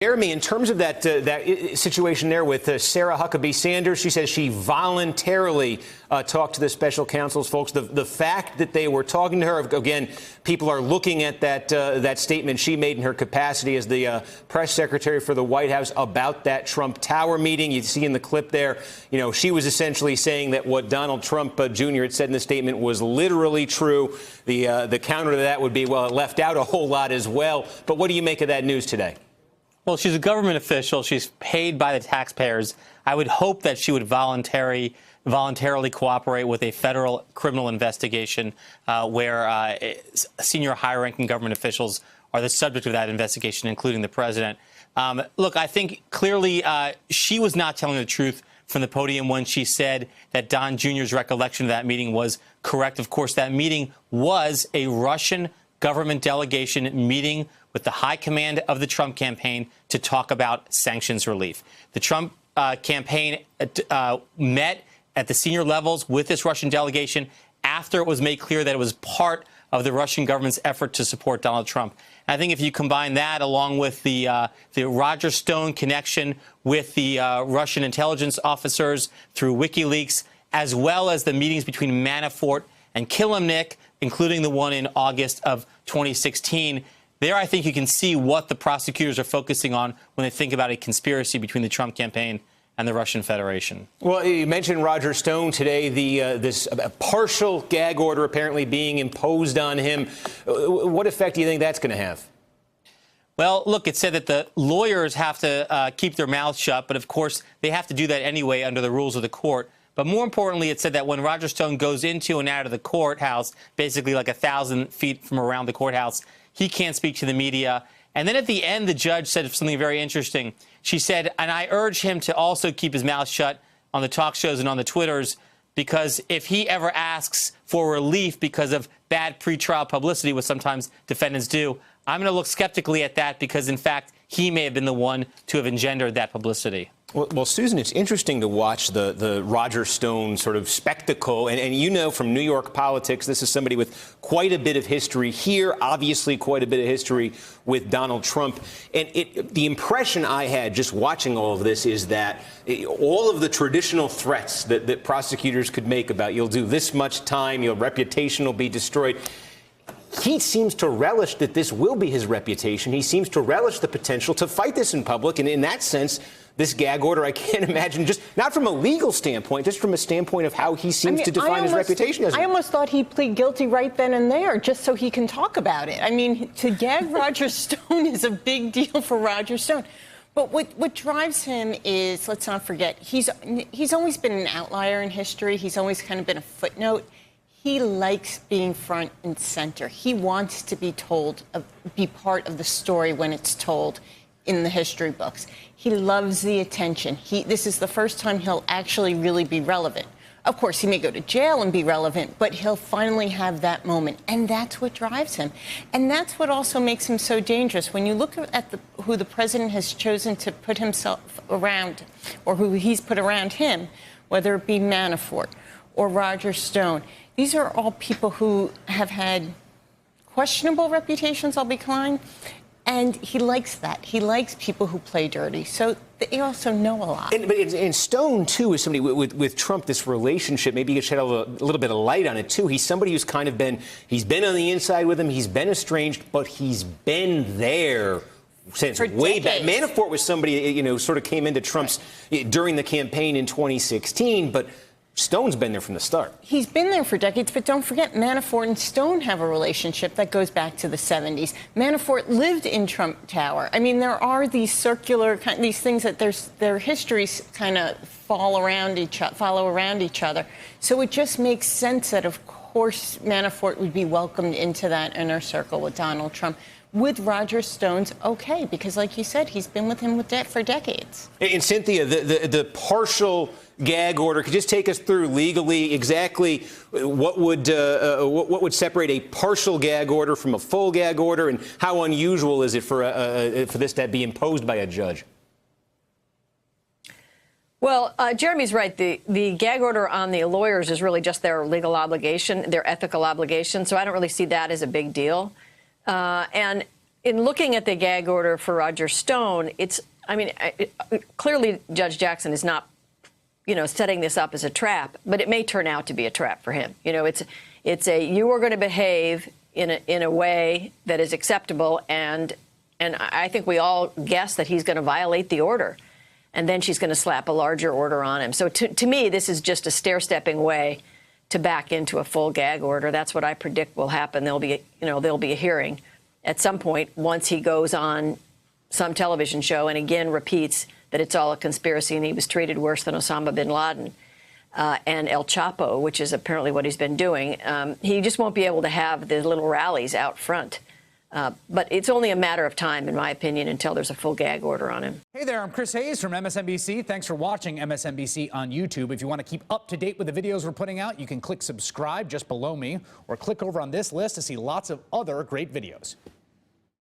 Jeremy, in terms of that situation there with Sarah Huckabee Sanders, she says she voluntarily talked to the special counsel's folks. The fact that they were talking to her, again, people are looking at that statement she made in her capacity as the press secretary for the White House about that Trump Tower meeting. You see in the clip there, she was essentially saying that what Donald Trump Jr. had said in the statement was literally true. The counter to that would be, well, it left out a whole lot as well. But what do you make of that news today? Well, she's a government official. She's paid by the taxpayers. I would hope that she would voluntarily cooperate with a federal criminal investigation where senior high-ranking government officials are the subject of that investigation, including the president. Look, I think clearly she was not telling the truth from the podium when she said that Don Jr.'s recollection of that meeting was correct. Of course, that meeting was a Russian government delegation meeting with the high command of the Trump campaign to talk about sanctions relief. The Trump campaign met at the senior levels with this Russian delegation after it was made clear that it was part of the Russian government's effort to support Donald Trump. And I think if you combine that along with the Roger Stone connection with the Russian intelligence officers through WikiLeaks, as well as the meetings between Manafort and Kilimnik, including the one in August of 2016, there, I think you can see what the prosecutors are focusing on when they think about a conspiracy between the Trump campaign and the Russian Federation. Well, you mentioned Roger Stone today, this partial gag order apparently being imposed on him. What effect do you think that's going to have? Well, look, it said that the lawyers have to keep their mouths shut, but of course they have to do that anyway under the rules of the court. But more importantly, it said that when Roger Stone goes into and out of the courthouse, basically like 1,000 feet from around the courthouse, he can't speak to the media. And then at the end, the judge said something very interesting. She said, and I urge him to also keep his mouth shut on the talk shows and on the Twitters, because if he ever asks for relief because of bad pretrial publicity, which sometimes defendants do, I'm going to look skeptically at that because, in fact, he may have been the one to have engendered that publicity. Well, Susan, it's interesting to watch the Roger Stone sort of spectacle. And from New York politics, this is somebody with quite a bit of history here, obviously quite a bit of history with Donald Trump. And the impression I had just watching all of this is that all of the traditional threats that prosecutors could make about you'll do this much time, your reputation will be destroyed. He seems to relish that this will be his reputation. He seems to relish the potential to fight this in public. And in that sense, this gag order, I can't imagine, just not from a legal standpoint, just from a standpoint of how he seems to define his reputation. I almost thought he'd plead guilty right then and there just so he can talk about it. I mean, to gag Roger Stone is a big deal for Roger Stone. But what drives him is, let's not forget, he's always been an outlier in history. He's always kind of been a footnote. He likes being front and center. He wants to be be part of the story when it's told in the history books. He loves the attention. This is the first time he'll actually really be relevant. Of course, he may go to jail and be relevant, but he'll finally have that moment. And that's what drives him. And that's what also makes him so dangerous. When you look at who the president has chosen to put himself around, or who he's put around him, whether it be Manafort or Roger Stone, these are all people who have had questionable reputations, I'll be kind. And he likes that. He likes people who play dirty. So they also know a lot. And Stone, too, is somebody with Trump, this relationship, maybe you could shed a little bit of light on it, too. He's somebody who's kind of he's been on the inside with him. He's been estranged, but he's been there since way back. Manafort was somebody, sort of came into Trump's during the campaign in 2016, but Stone's been there from the start. He's been there for decades, but don't forget, Manafort and Stone have a relationship that goes back to the 70s. Manafort lived in Trump Tower. I mean, there are these circular, these things that their histories kind of follow around each other. So it just makes sense that, of course, Manafort would be welcomed into that inner circle with Donald Trump. With Roger Stone's okay, because like you said, he's been with him for decades. And Cynthia, the partial gag order, could you just take us through legally exactly what would separate a partial gag order from a full gag order, and how unusual is it for this to be imposed by a judge? Well, Jeremy's right. The gag order on the lawyers is really just their legal obligation, their ethical obligation. So I don't really see that as a big deal. And in looking at the gag order for Roger Stone, clearly Judge Jackson is not, setting this up as a trap, but it may turn out to be a trap for him. You are going to behave in a way that is acceptable, and I think we all guess that he's going to violate the order, and then she's going to slap a larger order on him. So to me, this is just a stair-stepping way to back into a full gag order. That's what I predict will happen. There'll be a hearing at some point once he goes on some television show and again repeats that it's all a conspiracy and he was treated worse than Osama bin Laden and El Chapo, which is apparently what he's been doing. He just won't be able to have the little rallies out front. But it's only a matter of time, in my opinion, until there's a full gag order on him. Hey there, I'm Chris Hayes from MSNBC. Thanks for watching MSNBC on YouTube. If you want to keep up to date with the videos we're putting out, you can click subscribe just below me or click over on this list to see lots of other great videos.